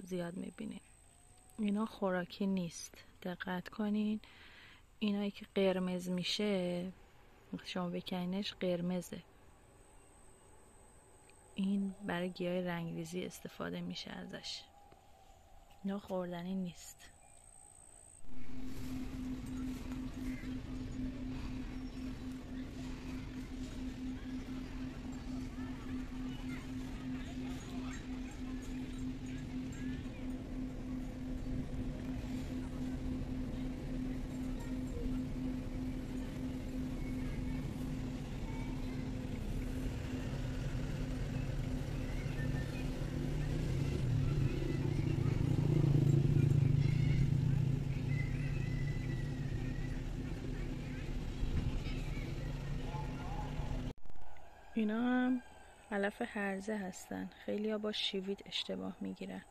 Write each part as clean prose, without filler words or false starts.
زیاد میبینین. اینا خوراکی نیست، دقت کنین. اینایی که قرمز میشه شما بکنینش قرمزه، این برای گیاه رنگریزی استفاده میشه ازش. اینا خوردنی نیست. اینا هم علف هرزه هستن، خیلی ها با شیویت اشتباه میگیرن.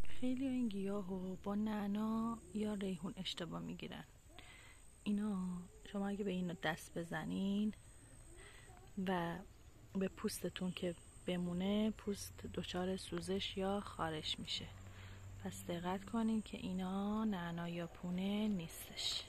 خیلی ها این گیاهو با نعنا یا ریحون اشتباه میگیرن. اینا شما اگه به اینا دست بزنین و به پوستتون که بمونه، پوست دچار سوزش یا خارش میشه. پس دقت کنین که اینا نعنا یا پونه نیستش.